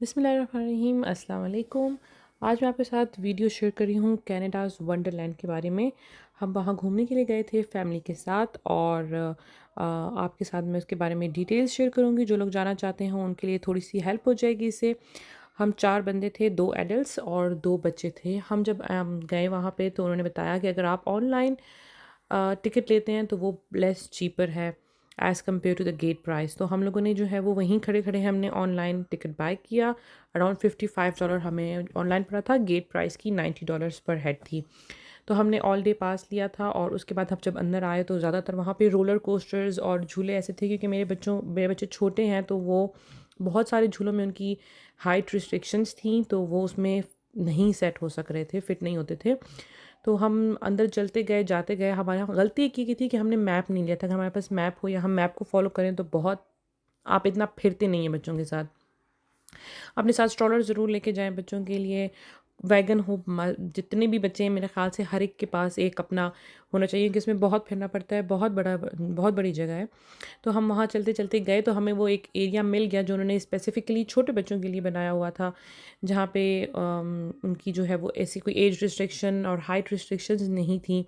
बिस्मिल्लाहिर्रहमानिर्रहीम, अस्सलाम वालेकुम। आज मैं आपके साथ वीडियो शेयर कर रही हूँ कनाडाज़ वंडरलैंड के बारे में। हम वहाँ घूमने के लिए गए थे फैमिली के साथ और आपके साथ मैं उसके बारे में डिटेल्स शेयर करूँगी। जो लोग जाना चाहते हैं उनके लिए थोड़ी सी हेल्प हो जाएगी इससे। हम 4 बंदे थे, 2 एडल्ट्स और 2 बच्चे थे। हम जब गए वहाँ पे तो उन्होंने बताया कि अगर आप ऑनलाइन टिकट लेते हैं तो वो लेस चीपर है as compared to the gate price. तो हम लोगों ने जो है वो वहीं खड़े-खड़े हमने ऑनलाइन टिकट बाय किया। अराउंड $55 हमें ऑनलाइन पड़ा था, गेट प्राइस की $90 पर हेड थी। तो हमने ऑल डे पास लिया था और उसके बाद हम जब अंदर आए तो ज़्यादातर वहाँ पे रोलर कोस्टर्स और झूले ऐसे थे, क्योंकि मेरे बच्चे छोटे हैं तो वो बहुत सारे झूलों में उनकी हाइट रिस्ट्रिक्शंस थी, तो वो उसमें नहीं सेट हो सक रहे थे, फिट नहीं होते थे। तो हम अंदर चलते गए, जाते गए। हमारे यहाँ गलती एक की थी कि हमने मैप नहीं लिया था। अगर हमारे पास मैप हो या हम मैप को फ़ॉलो करें तो बहुत आप इतना फिरते नहीं हैं बच्चों के साथ। अपने साथ स्ट्रॉलर ज़रूर लेके जाएँ बच्चों के लिए। वैगन हो जितने भी बच्चे हैं मेरे ख़्याल से हर एक के पास एक अपना होना चाहिए, क्योंकि इसमें बहुत फिरना पड़ता है, बहुत बड़ी जगह है। तो हम वहाँ चलते-चलते गए तो हमें वो एक एरिया मिल गया जो उन्होंने स्पेसिफ़िकली छोटे बच्चों के लिए बनाया हुआ था, जहाँ पे उनकी जो है वो ऐसी कोई एज रिस्ट्रिक्शन और हाइट रिस्ट्रिक्शंस नहीं थी।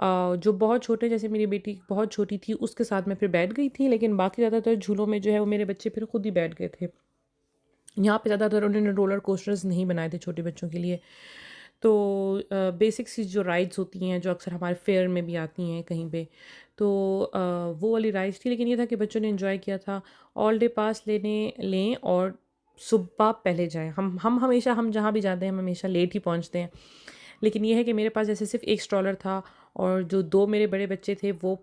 जो बहुत छोटे, जैसे मेरी बेटी बहुत छोटी थी उसके साथ मैं फिर बैठ गई थी, लेकिन बाकी ज़्यादातर झूलों में जो है वो मेरे बच्चे फिर खुद ही बैठ गए थे। यहाँ पे ज़्यादातर उन्होंने रोलर कोस्टर्स नहीं बनाए थे छोटे बच्चों के लिए। तो बेसिक सी जो राइड्स होती हैं जो अक्सर हमारे फेयर में भी आती हैं कहीं पे, तो वो वाली राइड्स थी। लेकिन ये था कि बच्चों ने एंजॉय किया था। ऑल डे पास लेने लें और सुबह पहले जाएँ। हम हमेशा हम जहाँ भी जाते हैं हम हमेशा लेट ही पहुँचते हैं। लेकिन ये है कि मेरे पास जैसे सिर्फ़ 1 स्ट्रॉलर था और जो 2 मेरे बड़े बच्चे थे वो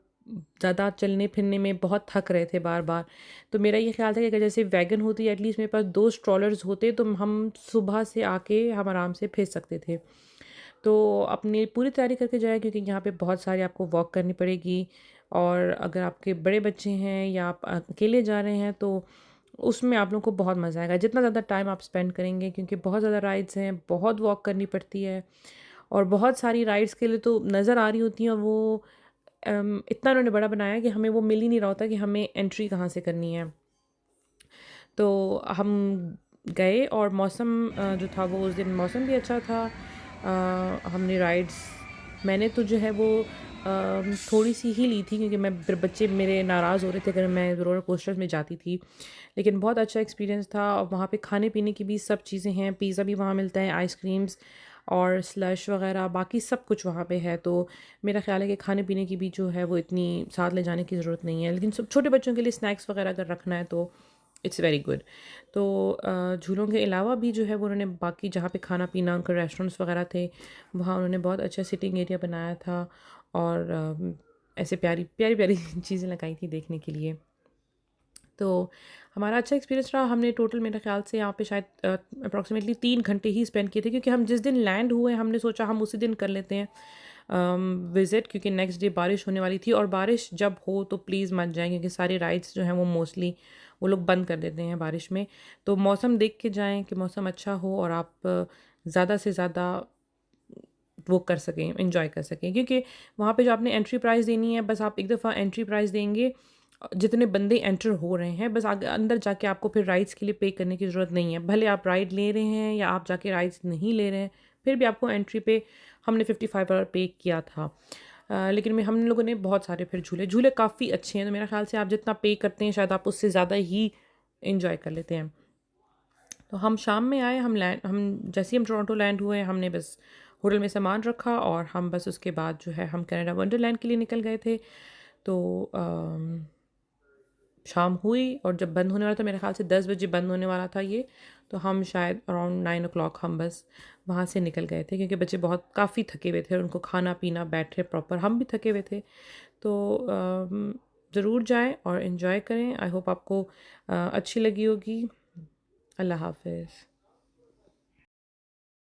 ज़्यादा चलने-फिरने में बहुत थक रहे थे बार-बार। तो मेरा ये ख़्याल था कि अगर जैसे वैगन होती, एटलीस्ट मेरे पास 2 स्ट्रॉलर्स होते तो हम सुबह से आके हम आराम से फिर सकते थे। तो अपनी पूरी तैयारी करके जाएँ, क्योंकि यहाँ पे बहुत सारी आपको वॉक करनी पड़ेगी। और अगर आपके बड़े बच्चे हैं या आप अकेले जा रहे हैं तो उसमें आप लोगों को बहुत मज़ा आएगा। जितना ज़्यादा टाइम आप स्पेंड करेंगे, क्योंकि बहुत ज़्यादा राइड्स हैं, बहुत वॉक करनी पड़ती है और बहुत सारी राइड्स के लिए तो नज़र आ रही होती हैं, और वो इतना उन्होंने बड़ा बनाया है कि हमें वो मिल ही नहीं रहा होता कि हमें एंट्री कहाँ से करनी है। तो हम गए और मौसम जो था वो उस दिन मौसम भी अच्छा था। हमने राइड्स मैंने तो जो है वो थोड़ी-सी ही ली थी, क्योंकि मैं फिर बच्चे मेरे नाराज़ हो रहे थे अगर मैं रोलर कोस्टर्स में जाती थी। लेकिन बहुत अच्छा एक्सपीरियंस था और वहाँ पे खाने-पीने की भी सब चीज़ें हैं, पिज़्ज़ा भी वहाँ मिलता है, आइसक्रीम्स और स्लश वग़ैरह बाकी सब कुछ वहाँ पे है। तो मेरा ख़्याल है कि खाने-पीने की भी जो है वो इतनी साथ ले जाने की ज़रूरत नहीं है। लेकिन सब छोटे बच्चों के लिए स्नैक्स वग़ैरह अगर रखना है तो इट्स वेरी गुड। तो झूलों के अलावा भी जो है वो उन्होंने बाकी जहाँ पे खाना-पीना उनके रेस्टोरेंट्स वग़ैरह थे, वहाँ उन्होंने बहुत अच्छा सिटिंग एरिया बनाया था और ऐसे प्यारी-प्यारी चीज़ें लगाई थी देखने के लिए। तो हमारा अच्छा एक्सपीरियंस रहा। हमने टोटल मेरे ख़्याल से यहाँ पे शायद अप्रॉक्सिमेटली 3 घंटे ही स्पेंड किए थे, क्योंकि हम जिस दिन लैंड हुए हमने सोचा हम उसी दिन कर लेते हैं विज़िट, क्योंकि नेक्स्ट डे बारिश होने वाली थी और बारिश जब हो तो प्लीज़ मत जाएँ, क्योंकि सारी राइड्स जो हैं वो मोस्टली वो लोग बंद कर देते हैं बारिश में। तो मौसम देख के जाएँ कि मौसम अच्छा हो और आप ज़्यादा से ज़्यादा वो कर सकें, एन्जॉय कर सकें, क्योंकि वहाँ पे जो आपने एंट्री प्राइस देनी है, बस आप एक दफ़ा एंट्री प्राइस देंगे, जितने बंदे एंटर हो रहे हैं, बस आगे अंदर जाके आपको फिर राइड्स के लिए पे करने की ज़रूरत नहीं है। भले आप राइड ले रहे हैं या आप जाके राइड्स नहीं ले रहे हैं, फिर भी आपको एंट्री पे हमने $55 पे किया था। लेकिन में हम लोगों ने बहुत सारे फिर झूले काफ़ी अच्छे हैं, तो मेरा ख़्याल से आप जितना पे करते हैं शायद आप उससे ज़्यादा ही एन्जॉय कर लेते हैं। तो हम शाम में आए, हम जैसे ही हम टोरंटो लैंड हुए, हमने बस होटल में सामान रखा और हम बस उसके बाद जो है हम कनाडा वंडरलैंड के लिए निकल गए थे। तो शाम हुई और जब बंद होने वाला था, मेरे ख़्याल से 10 बजे बंद होने वाला था ये, तो हम शायद अराउंड 9 ओ क्लॉक हम बस वहाँ से निकल गए थे, क्योंकि बच्चे बहुत काफ़ी थके हुए थे और उनको खाना-पीना, बैठे प्रॉपर, हम भी थके हुए थे। तो ज़रूर जाएँ और एन्जॉय करें। आई होप आपको अच्छी लगी होगी। अल्लाह हाफ़िज़।